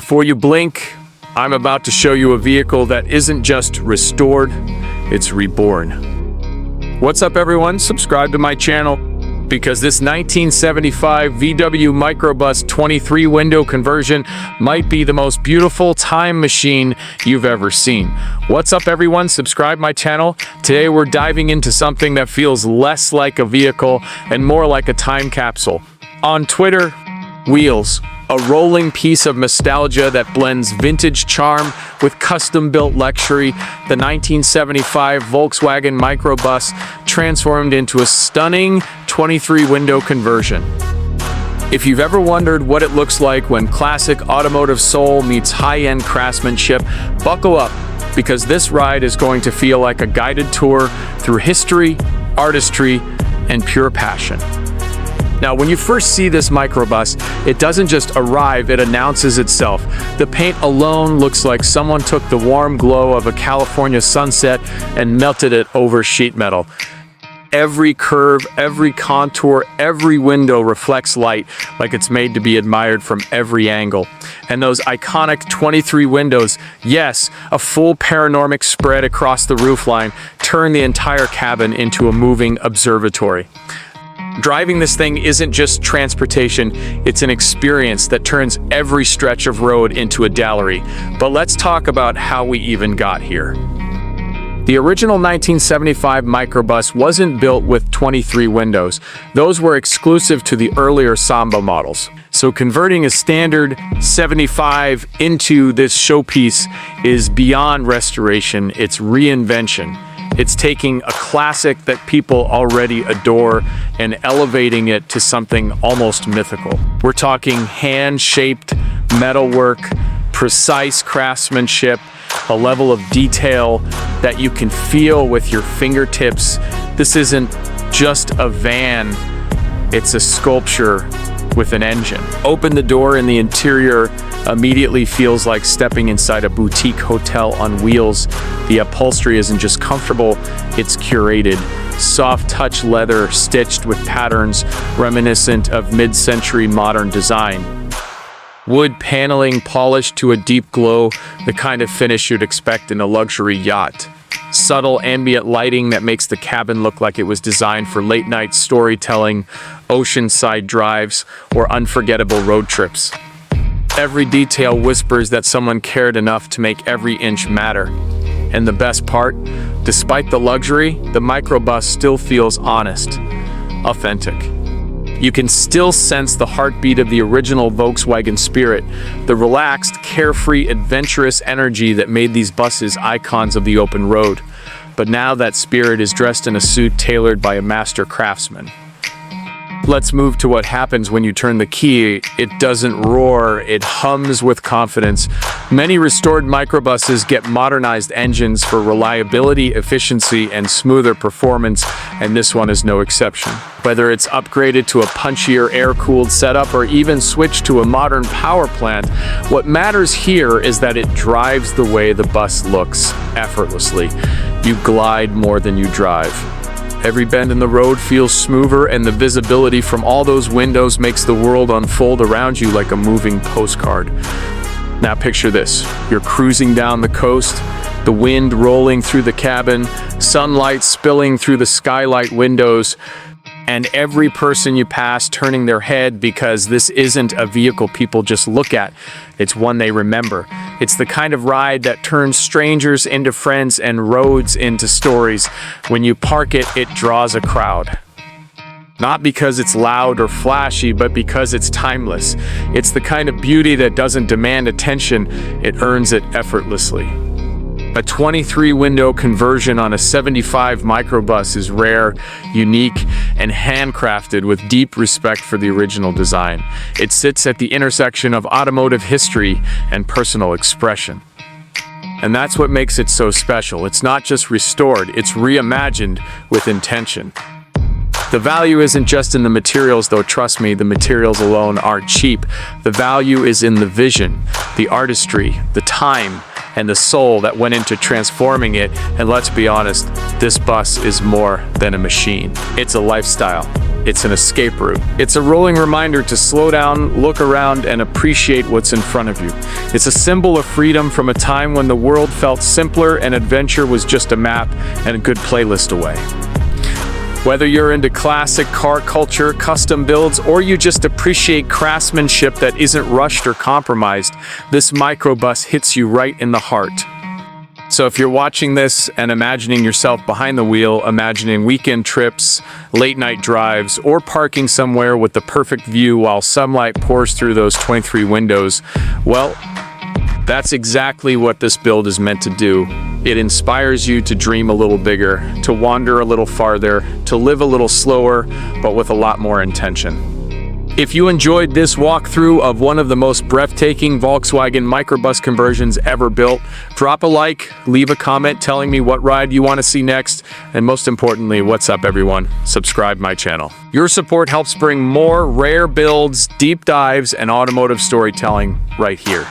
Before you blink, I'm about to show you a vehicle that isn't just restored, it's reborn. What's up everyone? Subscribe to my channel because this 1975 VW Microbus 23 window conversion might be the most beautiful time machine you've ever seen. What's up everyone? Subscribe my channel. Today we're diving into something that feels less like a vehicle and more like a time capsule. On Twitter, Wheels. A rolling piece of nostalgia that blends vintage charm with custom-built luxury, the 1975 Volkswagen Microbus transformed into a stunning 23-window conversion. If you've ever wondered what it looks like when classic automotive soul meets high-end craftsmanship, buckle up, because this ride is going to feel like a guided tour through history, artistry, and pure passion. Now, when you first see this microbus, it doesn't just arrive, it announces itself. The paint alone looks like someone took the warm glow of a California sunset and melted it over sheet metal. Every curve, every contour, every window reflects light like it's made to be admired from every angle. And those iconic 23 windows, yes, a full panoramic spread across the roofline, turn the entire cabin into a moving observatory. Driving this thing isn't just transportation, it's an experience that turns every stretch of road into a gallery. But let's talk about how we even got here. The original 1975 Microbus wasn't built with 23 windows. Those were exclusive to the earlier Samba models. So converting a standard 75 into this showpiece is beyond restoration, it's reinvention. It's taking a classic that people already adore and elevating it to something almost mythical. We're talking hand-shaped metalwork, precise craftsmanship, a level of detail that you can feel with your fingertips. This isn't just a van, it's a sculpture with an engine. Open the door and the interior immediately feels like stepping inside a boutique hotel on wheels. The upholstery isn't just comfortable, it's curated. Soft touch leather stitched with patterns reminiscent of mid-century modern design. Wood paneling polished to a deep glow, the kind of finish you'd expect in a luxury yacht. Subtle ambient lighting that makes the cabin look like it was designed for late-night storytelling, oceanside drives, or unforgettable road trips. Every detail whispers that someone cared enough to make every inch matter. And the best part, despite the luxury, the microbus still feels honest, authentic. You can still sense the heartbeat of the original Volkswagen spirit, the relaxed, carefree, adventurous energy that made these buses icons of the open road. But now that spirit is dressed in a suit tailored by a master craftsman. Let's move to what happens when you turn the key. It doesn't roar, it hums with confidence. Many restored microbuses get modernized engines for reliability, efficiency, and smoother performance, and this one is no exception. Whether it's upgraded to a punchier air-cooled setup or even switched to a modern power plant, what matters here is that it drives the way the bus looks, effortlessly. You glide more than you drive. Every bend in the road feels smoother, and the visibility from all those windows makes the world unfold around you like a moving postcard. Now picture this. You're cruising down the coast, the wind rolling through the cabin, sunlight spilling through the skylight windows, and every person you pass turning their head because this isn't a vehicle people just look at, it's one they remember. It's the kind of ride that turns strangers into friends and roads into stories. When you park it, it draws a crowd. Not because it's loud or flashy, but because it's timeless. It's the kind of beauty that doesn't demand attention, it earns it effortlessly. A 23-window conversion on a 75 microbus is rare, unique, and handcrafted with deep respect for the original design. It sits at the intersection of automotive history and personal expression. And that's what makes it so special. It's not just restored, it's reimagined with intention. The value isn't just in the materials, though trust me, the materials alone aren't cheap. The value is in the vision, the artistry, the time, and the soul that went into transforming it. And let's be honest, this bus is more than a machine. It's a lifestyle. it's an escape route. It's a rolling reminder to slow down, look around, and appreciate what's in front of you. It's a symbol of freedom from a time when the world felt simpler and adventure was just a map and a good playlist away. Whether you're into classic car culture, custom builds, or you just appreciate craftsmanship that isn't rushed or compromised, this microbus hits you right in the heart. So if you're watching this and imagining yourself behind the wheel, imagining weekend trips, late night drives, or parking somewhere with the perfect view while sunlight pours through those 23 windows, well, that's exactly what this build is meant to do. It inspires you to dream a little bigger, to wander a little farther, to live a little slower, but with a lot more intention. If you enjoyed this walkthrough of one of the most breathtaking Volkswagen Microbus conversions ever built, drop a like, leave a comment telling me what ride you want to see next, and most importantly, what's up everyone? Subscribe my channel. Your support helps bring more rare builds, deep dives, and automotive storytelling right here.